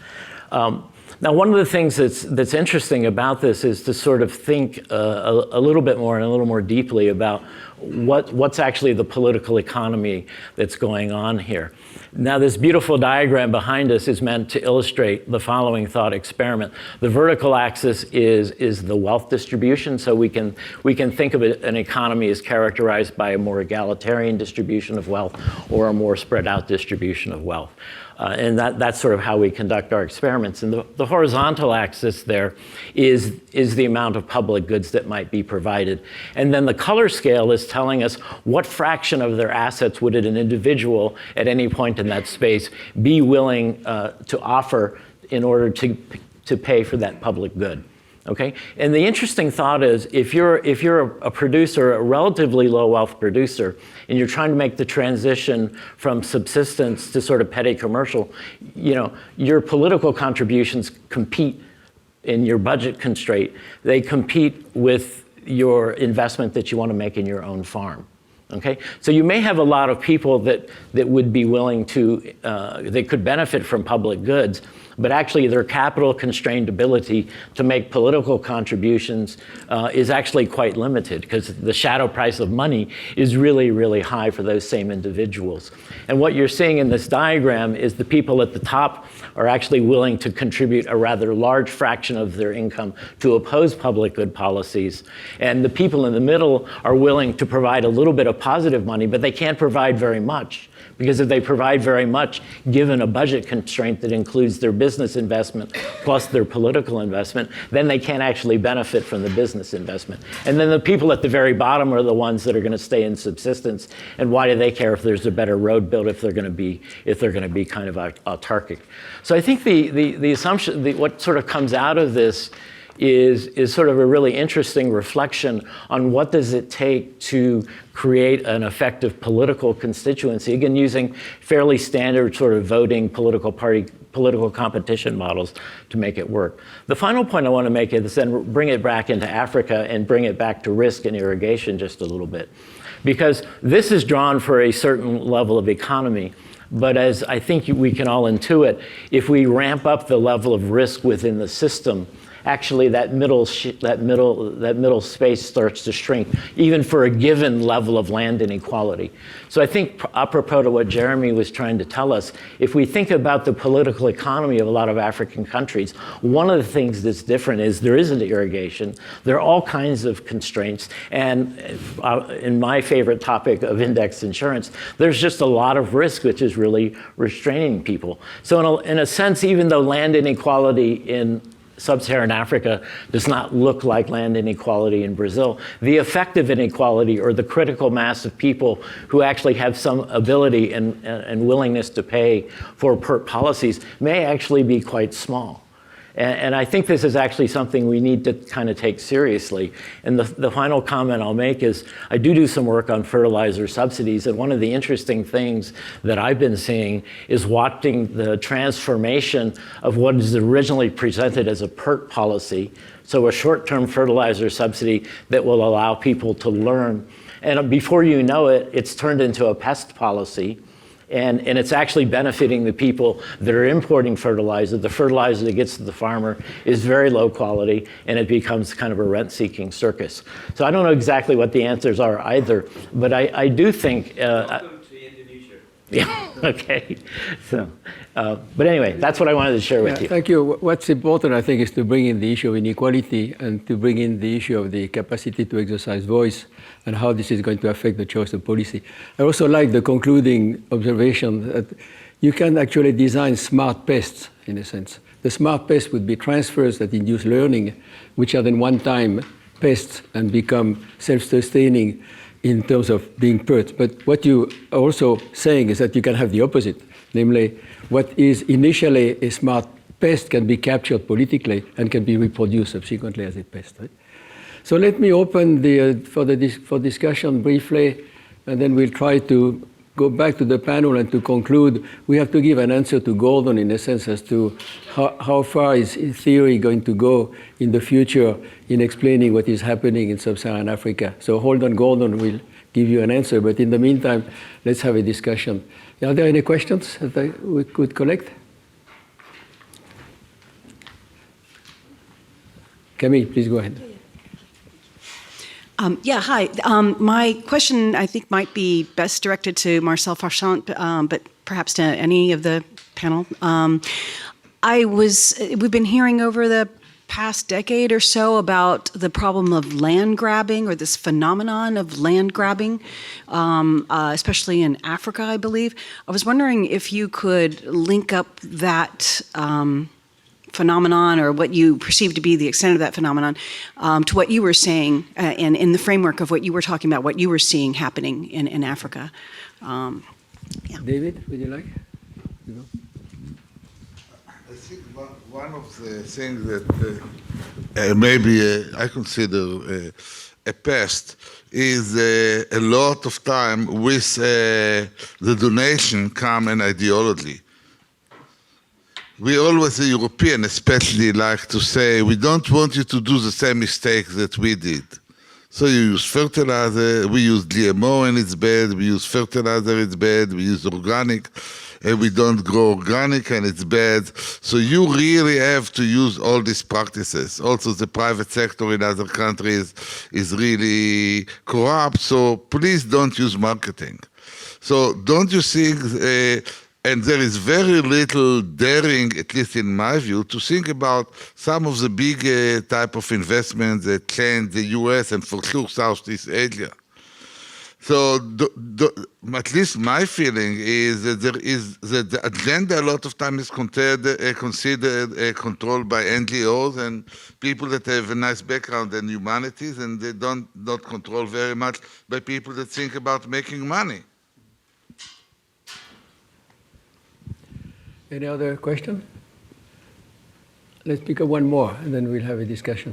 Now, one of the things that's interesting about this is to sort of think a little bit more and a little more deeply about what's actually the political economy that's going on here. Now, this beautiful diagram behind us is meant to illustrate the following thought experiment. The vertical axis is the wealth distribution, so we can think of an economy as characterized by a more egalitarian distribution of wealth or a more spread out distribution of wealth. And that's sort of how we conduct our experiments. And the horizontal axis there is the amount of public goods that might be provided. And then the color scale is telling us what fraction of their assets would an individual at any point in that space be willing to offer in order to pay for that public good. Okay, and the interesting thought is if you're a producer, a relatively low wealth producer, and you're trying to make the transition from subsistence to sort of petty commercial, your political contributions compete in your budget constraint. They compete with your investment that you want to make in your own farm. Okay, so you may have a lot of people that would be willing to, they could benefit from public goods, but actually their capital constrained ability to make political contributions is actually quite limited because the shadow price of money is really, really high for those same individuals. And what you're seeing in this diagram is the people at the top are actually willing to contribute a rather large fraction of their income to oppose public good policies. And the people in the middle are willing to provide a little bit of positive money, but they can't provide very much. Because if they provide very much, given a budget constraint that includes their business investment plus their political investment, then they can't actually benefit from the business investment. And then the people at the very bottom are the ones that are going to stay in subsistence. And why do they care if there's a better road built if they're going to be kind of autarkic? So I think the assumption, what sort of comes out of this is sort of a really interesting reflection on what does it take to create an effective political constituency, again, using fairly standard sort of voting political competition models to make it work. The final point I want to make is then bring it back into Africa and bring it back to risk and irrigation just a little bit. Because this is drawn for a certain level of economy. But as I think we can all intuit, if we ramp up the level of risk within the system, actually that middle space starts to shrink, even for a given level of land inequality. So I think apropos to what Jeremy was trying to tell us, if we think about the political economy of a lot of African countries, one of the things that's different is there isn't irrigation. There are all kinds of constraints. And in my favorite topic of index insurance, there's just a lot of risk, which is really restraining people. So in a sense, even though land inequality in Sub-Saharan Africa does not look like land inequality in Brazil, the effective inequality, or the critical mass of people who actually have some ability and willingness to pay for PERT policies, may actually be quite small. And I think this is actually something we need to kind of take seriously. And the final comment I'll make is I do some work on fertilizer subsidies, and one of the interesting things that I've been seeing is watching the transformation of what is originally presented as a PERT policy, so a short-term fertilizer subsidy that will allow people to learn. And before you know it, it's turned into a pest policy. And it's actually benefiting the people that are importing fertilizer. The fertilizer that gets to the farmer is very low quality, and it becomes kind of a rent-seeking circus. So I don't know exactly what the answers are either, but I do think... Welcome to Indonesia. Yeah, okay. So, but anyway, that's what I wanted to share with you. Thank you. What's important, I think, is to bring in the issue of inequality and to bring in the issue of the capacity to exercise voice and how this is going to affect the choice of policy. I also like the concluding observation that you can actually design smart pests, in a sense. The smart pest would be transfers that induce learning, which are then one-time pests and become self-sustaining in terms of being PERT. But what you are also saying is that you can have the opposite. namely what is initially a smart pest can be captured politically and can be reproduced subsequently as a pest. Right? So let me open for discussion briefly, and then we'll try to go back to the panel and to conclude. We have to give an answer to Gordon in a sense as to how far is theory going to go in the future in explaining what is happening in sub-Saharan Africa. So hold on, Gordon will give you an answer, but in the meantime, let's have a discussion. Are there any questions that we could collect? Camille, please go ahead. Yeah, hi. My question, I think, might be best directed to Marcel Farchant, but perhaps to any of the panel. We've been hearing over the past decade or so about the problem of land grabbing, or this phenomenon of land grabbing, especially in Africa, I believe. I was wondering if you could link up that phenomenon, or what you perceive to be the extent of that phenomenon, to what you were saying, and in the framework of what you were talking about, what you were seeing happening in Africa. Yeah. David, would you like? I think one of the things that maybe I consider a pest is a lot of time with the donation come an ideology. We always, the European especially, like to say, we don't want you to do the same mistakes that we did. So you use fertilizer, we use GMO and it's bad, we use fertilizer, it's bad, we use organic, and we don't grow organic and it's bad. So you really have to use all these practices. Also the private sector in other countries is really corrupt, so please don't use marketing. So don't you think, and there is very little daring, at least in my view, to think about some of the big type of investments that change the US and for sure Southeast Asia. So at least my feeling is that that the agenda a lot of times is considered controlled by NGOs and people that have a nice background in humanities, and they not controlled very much by people that think about making money. Any other question? Let's pick up one more, and then we'll have a discussion.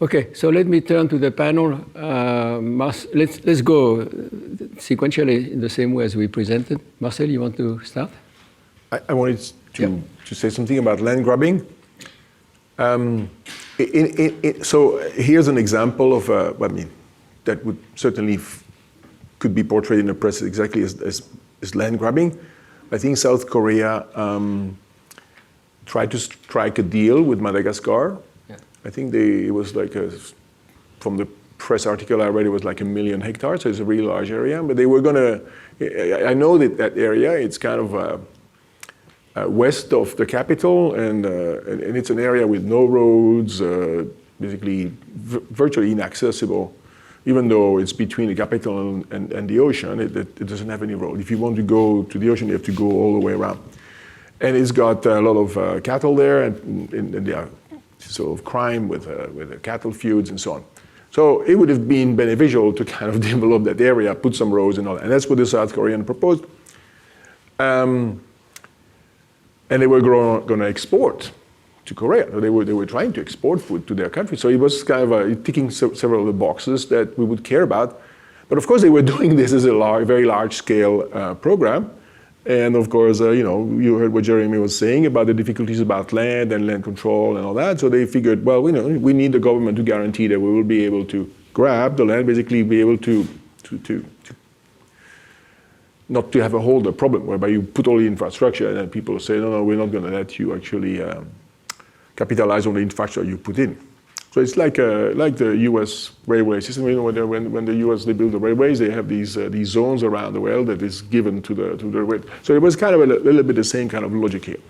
Okay, so let me turn to the panel. Let's go sequentially in the same way as we presented. Marcel, you want to start? I wanted to say something about land grabbing. So here's an example of that would certainly could be portrayed in the press exactly as land grabbing. I think South Korea tried to strike a deal with Madagascar. Yeah. I think it was like from the press article I read, it was like 1 million hectares, so it's a really large area. But they were gonna, I know that area, it's kind of west of the capital, and it's an area with no roads, basically virtually inaccessible. Even though it's between the capital and the ocean, it doesn't have any road. If you want to go to the ocean, you have to go all the way around. And it's got a lot of cattle there, and there are sort of crime with the cattle feuds and so on. So it would have been beneficial to kind of develop that area, put some roads and all that. And that's what the South Koreans proposed. And they were going to export to Korea. They were trying to export food to their country. So it was kind of ticking several of the boxes that we would care about. But of course, they were doing this as a very large-scale program. And of course, you heard what Jeremy was saying about the difficulties about land and land control and all that. So they figured, well, we need the government to guarantee that we will be able to grab the land, basically be able to not to have a holder problem whereby you put all the infrastructure and then people say, no, we're not going to let you actually capitalize on the infrastructure you put in. So it's like the U.S. railway system. When the U.S. they build the railways, they have these zones around the world that is given to the railway. So it was kind of a little bit the same kind of logic here.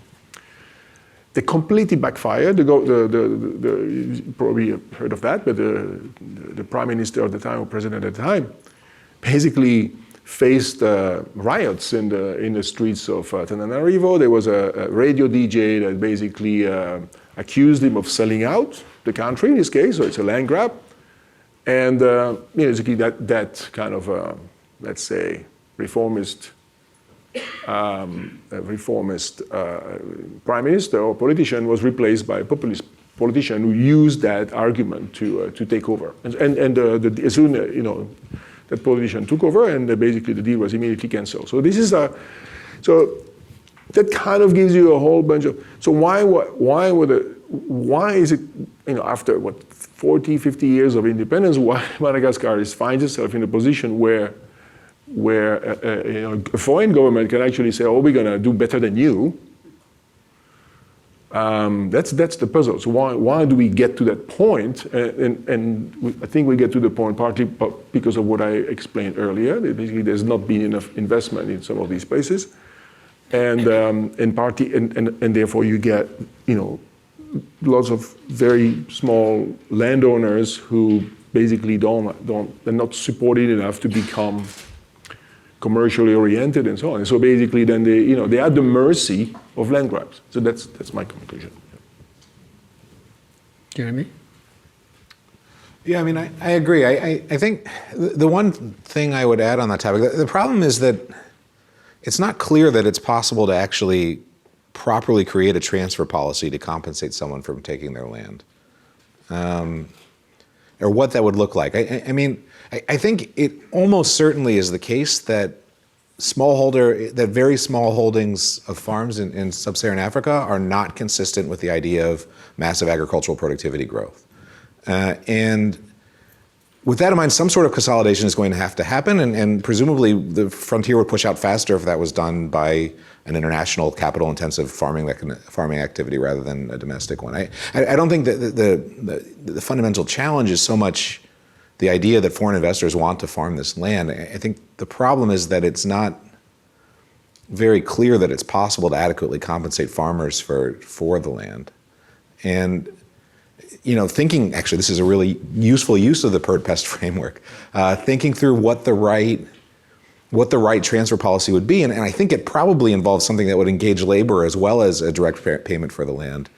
They completely backfired. You probably heard of that, but the prime minister at the time, or president at the time, basically faced riots in the streets of Tananarivo. There was a radio DJ that basically accused him of selling out the country in this case, so it's a land grab. And basically that kind of, let's say, reformist prime minister or politician was replaced by a populist politician who used that argument to take over. And as soon that politician took over, and basically the deal was immediately canceled. So this is so that kind of gives you a whole bunch of. So why is it after 40, 50 years of independence, why Madagascar finds itself in a position where a foreign government can actually say, "Oh, we're going to do better than you." That's the puzzle. So why do we get to that point? I think we get to the point partly because of what I explained earlier. Basically, there's not been enough investment in some of these places, and therefore you get lots of very small landowners who basically they're not supported enough to become commercially oriented and so on. And so basically then they are at the mercy of land grabs. So that's my conclusion. Jeremy? Yeah, I mean, I agree. I think the one thing I would add on that topic, the problem is that it's not clear that it's possible to actually properly create a transfer policy to compensate someone from taking their land, or what that would look like. I mean, I think it almost certainly is the case that very small holdings of farms in sub-Saharan Africa are not consistent with the idea of massive agricultural productivity growth. And with that in mind, some sort of consolidation is going to have to happen, and presumably the frontier would push out faster if that was done by an international capital-intensive farming activity rather than a domestic one. I don't think that the fundamental challenge is so much the idea that foreign investors want to farm this land. I think the problem is that it's not very clear that it's possible to adequately compensate farmers for the land. And thinking, actually, this is a really useful use of the PERT-PEST framework, thinking through what the right transfer policy would be, and I think it probably involves something that would engage labor as well as a direct payment for the land,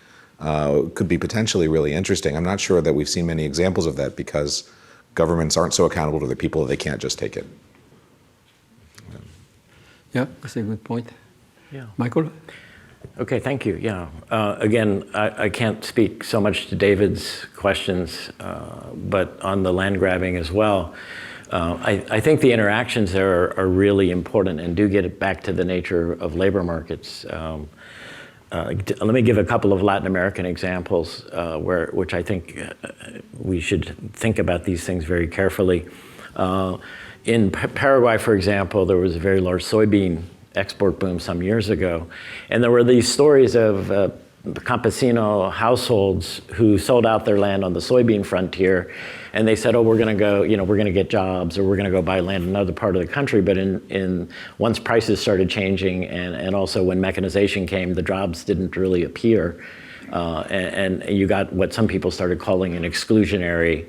could be potentially really interesting. I'm not sure that we've seen many examples of that because governments aren't so accountable to the people that they can't just take it. Yeah, that's a good point. Yeah. Michael? Okay, thank you. Yeah. Again, I can't speak so much to David's questions, but on the land grabbing as well, I think the interactions there are really important and do get it back to the nature of labor markets. Let me give a couple of Latin American examples which I think we should think about these things very carefully. In Paraguay, for example, there was a very large soybean export boom some years ago, and there were these stories of campesino households who sold out their land on the soybean frontier, and they said, "Oh, we're going to go, we're going to get jobs, or we're going to go buy land in another part of the country." But once prices started changing, and also when mechanization came, the jobs didn't really appear, and you got what some people started calling an exclusionary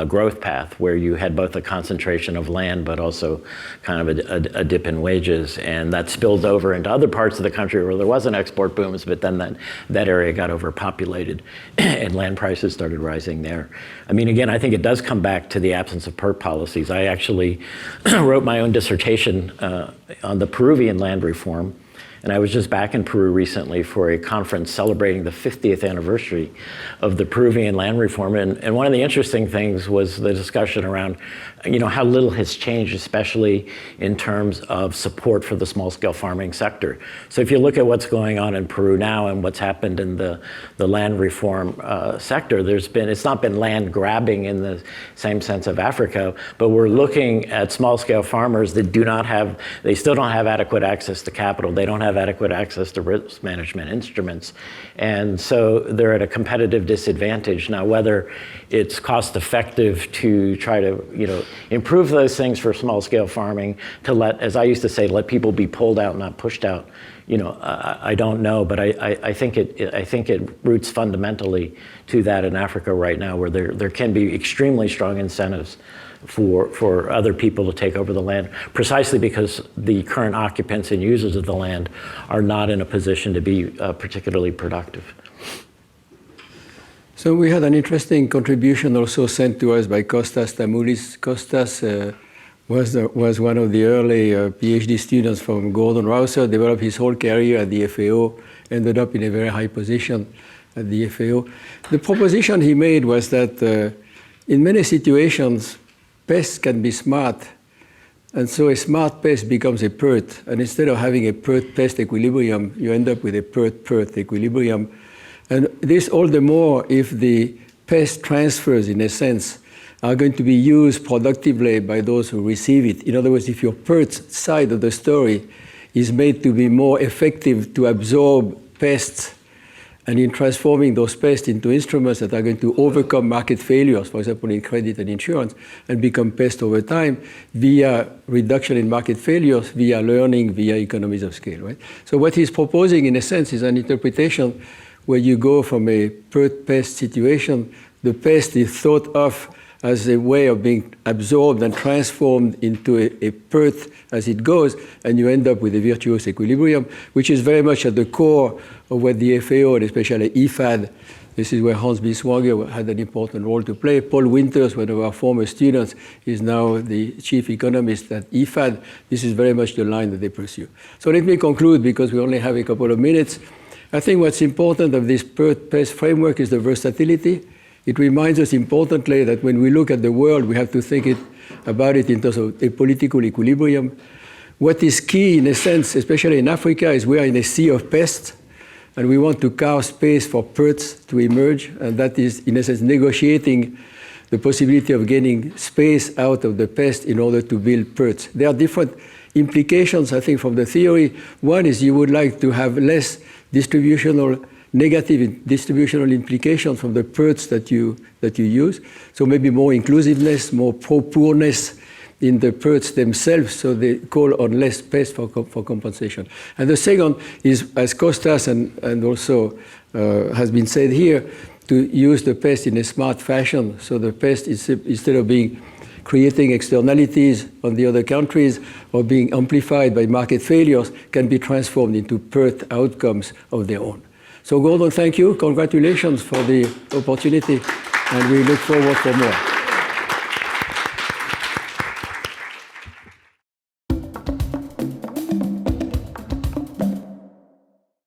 growth path, where you had both a concentration of land but also kind of a dip in wages, and that spilled over into other parts of the country where there wasn't export booms, but then that area got overpopulated and land prices started rising there. I mean, again, I think it does come back to the absence of PERT policies. I actually wrote my own dissertation on the Peruvian land reform, and I was just back in Peru recently for a conference celebrating the 50th anniversary of the Peruvian land reform. And one of the interesting things was the discussion around, how little has changed, especially in terms of support for the small-scale farming sector. So if you look at what's going on in Peru now and what's happened in the land reform sector, it's not been land grabbing in the same sense of Africa, but we're looking at small-scale farmers that they still don't have adequate access to capital. They don't have adequate access to risk management instruments. And so they're at a competitive disadvantage. Now, whether it's cost effective to try to, improve those things for small scale farming, to as I used to say, let people be pulled out, not pushed out, I don't know, but I think it roots fundamentally to that in Africa right now, where there can be extremely strong incentives for other people to take over the land, precisely because the current occupants and users of the land are not in a position to be particularly productive. So we had an interesting contribution also sent to us by Kostas Tamoulis. Kostas was one of the early PhD students from Gordon Rouser, developed his whole career at the FAO, ended up in a very high position at the FAO. The proposition he made was that in many situations, pests can be smart, and so a smart pest becomes a PERT, and instead of having a PERT-pest equilibrium, you end up with a PERT-PERT equilibrium. And this all the more if the pest transfers, in a sense, are going to be used productively by those who receive it. In other words, if your PERT side of the story is made to be more effective to absorb pests, and in transforming those pests into instruments that are going to overcome market failures, for example, in credit and insurance, and become pests over time via reduction in market failures, via learning, via economies of scale, right? So what he's proposing, in a sense, is an interpretation where you go from a PERT-pest situation, the pest is thought of as a way of being absorbed and transformed into a PERT as it goes, and you end up with a virtuous equilibrium, which is very much at the core of what the FAO, and especially IFAD, this is where Hans B. Swanger had an important role to play. Paul Winters, one of our former students, is now the chief economist at IFAD. This is very much the line that they pursue. So let me conclude, because we only have a couple of minutes. I think what's important of this PERT-pest framework is the versatility. It reminds us importantly that when we look at the world, we have to think about it in terms of a political equilibrium. What is key, in a sense, especially in Africa, is we are in a sea of pests, and we want to carve space for PERTs to emerge, and that is, in a sense, negotiating the possibility of getting space out of the pest in order to build PERTs. There are different implications, I think, from the theory. One is you would like to have less negative distributional implications from the PERTs that you use. So maybe more inclusiveness, more pro-poorness in the PERTs themselves, so they call on less pests for compensation. And the second is, as Costas and also has been said here, to use the pest in a smart fashion. So the pest, instead of creating externalities on the other countries or being amplified by market failures, can be transformed into PERT outcomes of their own. So Gordon, thank you. Congratulations for the opportunity, and we look forward for more.